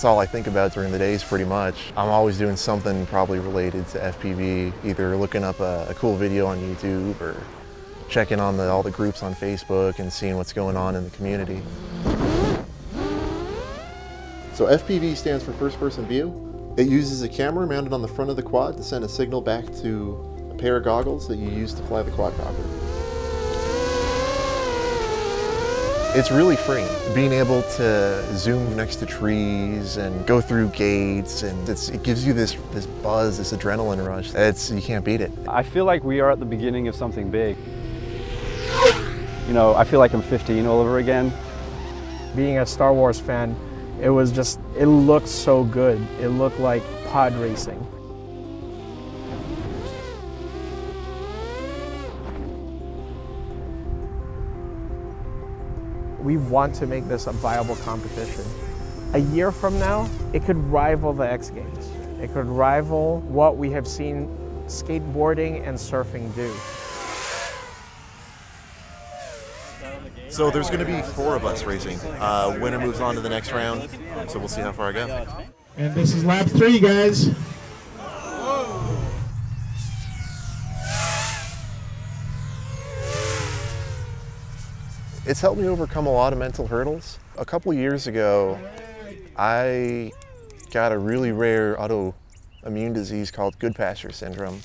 That's all I think about during the days pretty much. I'm always doing something probably related to FPV, either looking up a cool video on YouTube or checking on all the groups on Facebook and seeing what's going on in the community. So FPV stands for first person view. It uses a camera mounted on the front of the quad to send a signal back to a pair of goggles that you use to fly the quadcopter. It's really freeing, being able to zoom next to trees and go through gates, and it gives you this buzz, this adrenaline rush. You can't beat it. I feel like we are at the beginning of something big. You know, I feel like I'm 15 all over again. Being a Star Wars fan, it looked so good. It looked like pod racing. We want to make this a viable competition. A year from now, it could rival the X Games. It could rival what we have seen skateboarding and surfing do. So there's going to be 4 of us racing. Winner moves on to the next round, so we'll see how far I go. And this is lap 3, guys. It's helped me overcome a lot of mental hurdles. A couple years ago, I got a really rare autoimmune disease called Goodpasture syndrome.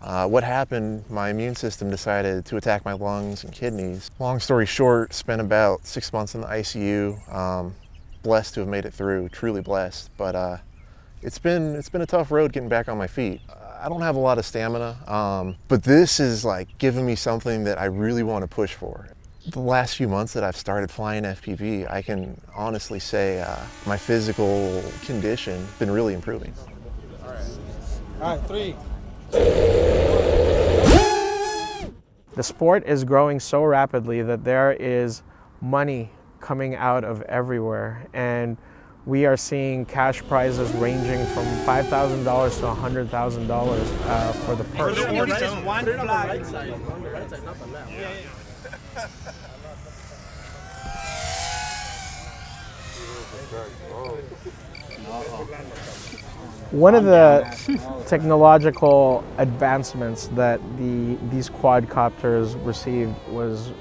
What happened, my immune system decided to attack my lungs and kidneys. Long story short, spent about 6 months in the ICU. Blessed to have made it through, truly blessed. But it's been a tough road getting back on my feet. I don't have a lot of stamina, but this is like giving me something that I really want to push for. The last few months that I've started flying FPV, I can honestly say my physical condition has been really improving. All right, 3. The sport is growing so rapidly that there is money coming out of everywhere, and we are seeing cash prizes ranging from $5,000 to $100,000 for the purse. One flag. One of the technological advancements that these quadcopters received was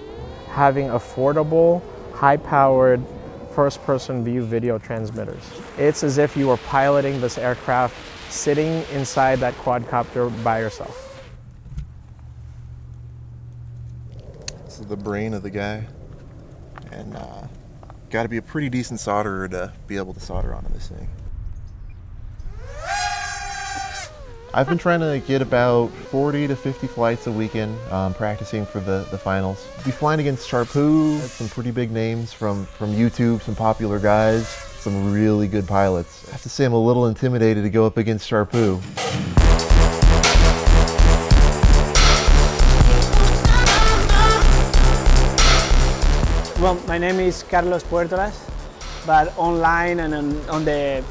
having affordable, high-powered, first-person view video transmitters. It's as if you were piloting this aircraft sitting inside that quadcopter by yourself. This is the brain of the guy, and got to be a pretty decent solderer to be able to solder onto this thing. I've been trying to get about 40 to 50 flights a weekend, practicing for the finals. Be flying against CHARPU, some pretty big names from YouTube, some popular guys, some really good pilots. I have to say I'm a little intimidated to go up against CHARPU. Well, my name is Carlos Puertolas, but online and on the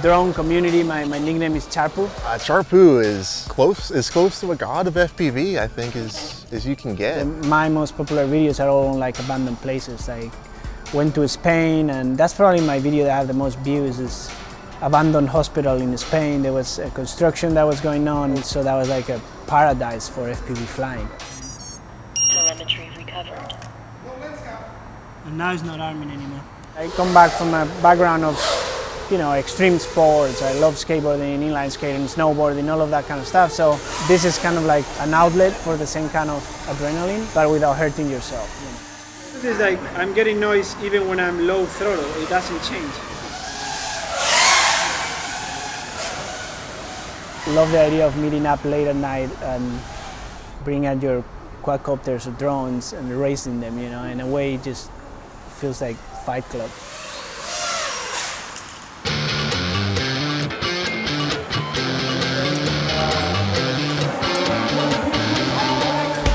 drone community, my nickname is CHARPU. CHARPU is as close to a god of FPV, I think, as you can get. My most popular videos are all on like abandoned places. I went to Spain, and that's probably my video that had the most views. Is abandoned hospital in Spain. There was a construction that was going on, so that was like a paradise for FPV flying. Telemetry recovered. And now it's not arming anymore. I come back from a background of, you know, extreme sports. I love skateboarding, inline skating, snowboarding, all of that kind of stuff. So this is kind of like an outlet for the same kind of adrenaline, but without hurting yourself. You know? This is like, I'm getting noise even when I'm low throttle. It doesn't change. Love the idea of meeting up late at night and bringing out your quadcopters or drones and racing them, you know. In a way, it just feels like Fight Club.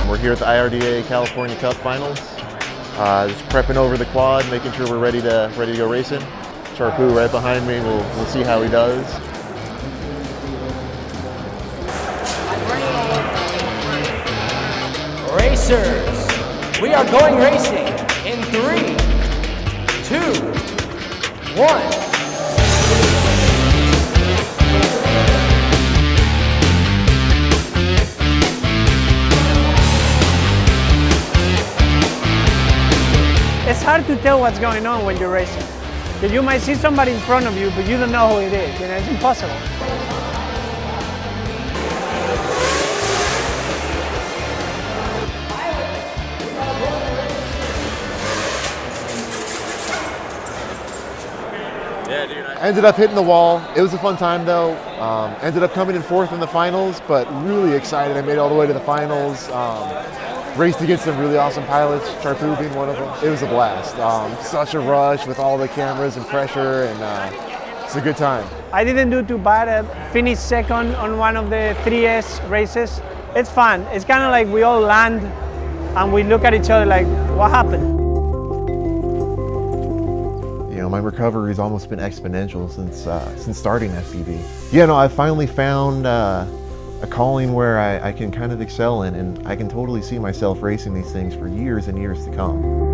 We're here at the IRDA California Cup Finals. Just prepping over the quad, making sure we're ready to go racing. CHARPU right behind me. We'll see how he does. Racers, we are going racing in 3, 2, 1. hard to tell what's going on when you're racing. Because you might see somebody in front of you, but you don't know who it is. You know, it's impossible. I ended up hitting the wall. It was a fun time though. Ended up coming in fourth in the finals, but really excited. I made it all the way to the finals. Raced against some really awesome pilots, CHARPU being one of them. It was a blast. Such a rush with all the cameras and pressure, and it's a good time. I didn't do too bad. I finished second on one of the 3S races. It's fun. It's kind of like we all land and we look at each other like, what happened? You know, my recovery's almost been exponential since starting FPV. Yeah, no, I finally found a calling where I can kind of excel in, and I can totally see myself racing these things for years and years to come.